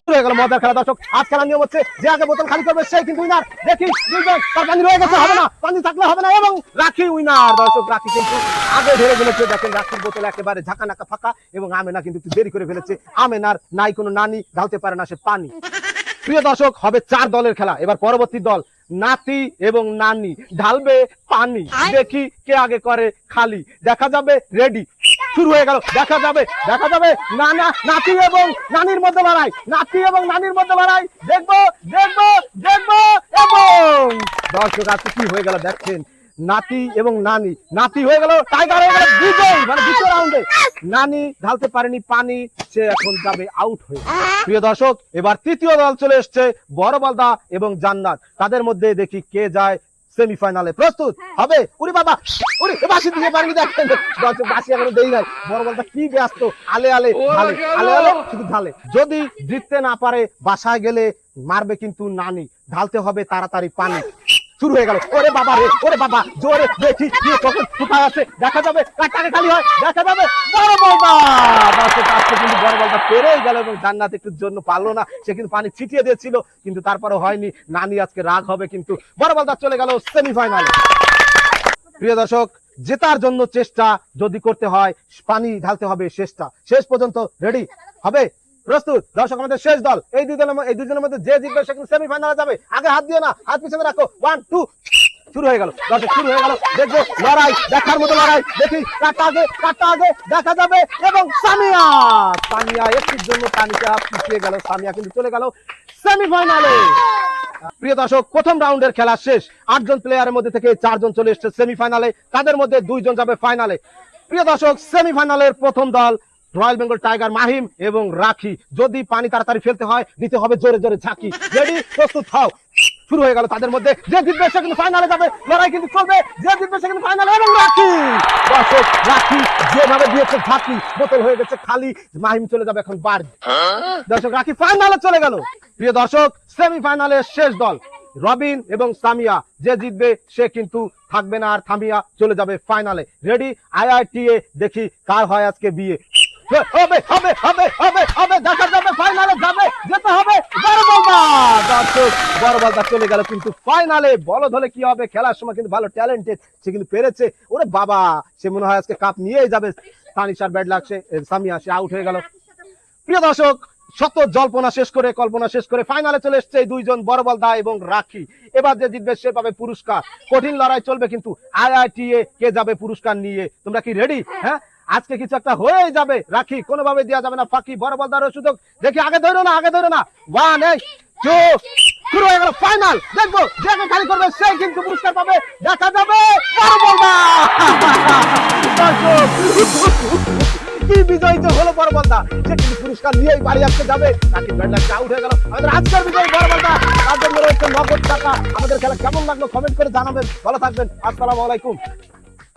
হয়ে গেল মজার খেলা দর্শক। আজ খেলার নিয়ম হচ্ছে যে আগে বোতল খালি করবে সেই কিন্তু উইনার। দেখি দুইজন, তার পানি রয়ে গেছে, হবে না, পানি থাকলে হবে না, এবং রাখি উইনার। দর্শক রাখি কিন্তু আগে ঢেলে ফেলেছে। দেখেন রাখির বোতল একেবারে ঝাঁকানাকা ফাঁকা, এবং আমেনা কিন্তু একটু দেরি করে ফেলেছে। আমেনার নাই কোনো নানি, ঢালতে পারে না সে পানি। প্রিয় দর্শক, হবে 4 দলের খেলা। এবার পরবর্তী দল নাতি এবং নানি ঢালবে পানি। দেখি কে আগে করে খালি, দেখা যাবে। রেডি, শুরু হয়ে গেল। দেখা যাবে নানা নাতি এবং নানির মধ্যে লড়াই, নাতি এবং নানির মধ্যে লড়াই। দেখবো দেখবো দেখবো। এবং দর্শক আজকে কি হয়ে গেল দেখছেন, নাতি এবং নানি, নাতি হয়ে গেল টাইগার হয়ে গেল বিজয়, মানে দ্বিতীয় রাউন্ডে। নানি ঢালতে পারেনি পানি, সে এখন যাবে আউট হয়ে। প্রিয় দর্শক, এবার তৃতীয় দল চলে এসছে, বড় বলদা এবং জান্নাত। তাদের মধ্যে দেখি কে যায় সেমিফাইনালে। প্রস্তুত হবে? উরি বাবা, উরি বাসি দিয়ে পারবি। দেখেন দর্শক, বাসি এখনো দেই নাই। বড় বলদা কি ব্যস্ত, আলে আলে ঢালে, আলে আলে শুধু ঢালে। যদি জিততে না পারে বাসায় গেলে মারবে কিন্তু নানি। ঢালতে হবে তাড়াতাড়ি পানি। শুরু হয়ে গেল। ওরে বাবা রে, ওরে বাবা, জোরে দেখি কি কখন কোথায় আছে, দেখা যাবে। কাটাকে খালি হয়, দেখা যাবে। বড় বলদা দর্শক আজকে কিন্তু বড় বলদা পেরেই গেল, এবং জান্নাত একটুর জন্য পারলো না। সে কিন্তু পানি ছিটিয়ে দিয়েছিল, কিন্তু তারপরে হয়নি। নানি আজকে রাগ হবে, কিন্তু বড় বলদা চলে গেল সেমিফাইনালে। প্রিয় দর্শক, জেতার জন্য চেষ্টা যদি করতে হয়, পানি ঢালতে হবে শেষটা। শেষ পর্যন্ত রেডি হবে? প্রস্তুত? দর্শক আমাদের শেষ দল। এই দুজনের মধ্যে যে জিতবে সে কিন্তু সেমিফাইনালে যাবে। আগে হাত দিও না, হাত পিছনে রাখো। 1 2 শুরু হয়ে গেল দর্শক, শুরু হয়ে গেল। দেখবো লড়াই, দেখার মতো লড়াই। দেখি কাটা আগে দেখা যাবে। এবং সামিয়া একটির জন্য পানিটা পিছিয়ে গেল। সামিয়া কিন্তু চলে গেল সেমিফাইনালে। প্রিয় দর্শক, প্রথম রাউন্ডের খেলা শেষ। 8 জন প্লেয়ারের মধ্যে থেকে 4 জন চলে এসেছে সেমিফাইনালে। তাদের মধ্যে 2 জন যাবে ফাইনালে। প্রিয় দর্শক, সেমিফাইনালের প্রথম দল রয়্যাল বেঙ্গল টাইগার মাহিম এবং রাখি। যদি পানি তাড়াতাড়ি ফেলতে হয়, দিতে হবে জোরে জোরে ঝাঁকি। রেডি, প্রস্তুত হও। শুরু হয়ে গেল। তাদের মধ্যে যে জিতবে সে কিন্তু ফাইনালে যাবে। লড়াই কিন্তু চলবে, যে জিতবে সে কিন্তু ফাইনালে। এবং রাখি, দর্শক রাখি যেভাবে দিয়েছে ঝাঁকি, বোতল হয়ে গেছে খালি। মাহিম চলে যাবে এখন বাড়ি। দর্শক রাখি ফাইনালে চলে গেল। প্রিয় দর্শক, সেমিফাইনালের শেষ দল রবিন এবং সামিয়া। যে জিতবে সে কিন্তু থাকবে না, আর থামিয়া চলে যাবে ফাইনালে। রেডি, IITA দেখি কার হয় আজকে বিয়ে। হবে হবে হবে হবে হবে, দেখা যাবে। ফাইনালে যাবে, যেতে হবে বড় বলদা। দর্শক বড় বলদা চলে গেল কিন্তু ফাইনালে। বলদ হলে কি হবে, খেলার সময় কিন্তু ভালো ট্যালেন্টেড, সে কিন্তু পেরেছে। ওরে বাবা, সে মনে হয় আজকে কাপ নিয়েই যাবে। তানিশার ব্যাড লাগছে, সামিয়া সে আউট হয়ে গেল। প্রিয় দর্শক, শত জল্পনা শেষ করে, কল্পনা শেষ করে ফাইনালে চলে এসছে এই 2 জন, বড় বলদা এবং রাখি। এবার যে জিতবে সে পাবে পুরস্কার। কঠিন লড়াই চলবে, কিন্তু IITA কে যাবে পুরস্কার নিয়ে। তোমরা কি রেডি? হ্যাঁ, আজকে কিছু একটা হয়ে যাবে। রাখি কোনোভাবে দেওয়া যাবে না ফাঁকি। বড় বলদারও সুযোগ। দেখি আগে ধরো না, আগে ধরো না। 1 2 শুরু হয়ে গেল ফাইনাল। দেখবো যে খালি করবে সেই কিন্তু পুরস্কার পাবে। দেখা যাবে বড় বলদা। কি বিজয়ী যে হলো বড় বলদা, সে কিন্তু পুরস্কার নিয়েই বাড়ি আসতে যাবে। নাকি ব্যাড লাগছে, আউট হয়ে গেল। আমাদের আজকের বিজয়ী বড় বলদা, তার জন্য রয়েছে নগদ টাকা। আমাদের খেলা কেমন লাগলো কমেন্ট করে জানাবেন। ভালো থাকবেন, আসসালামু আলাইকুম।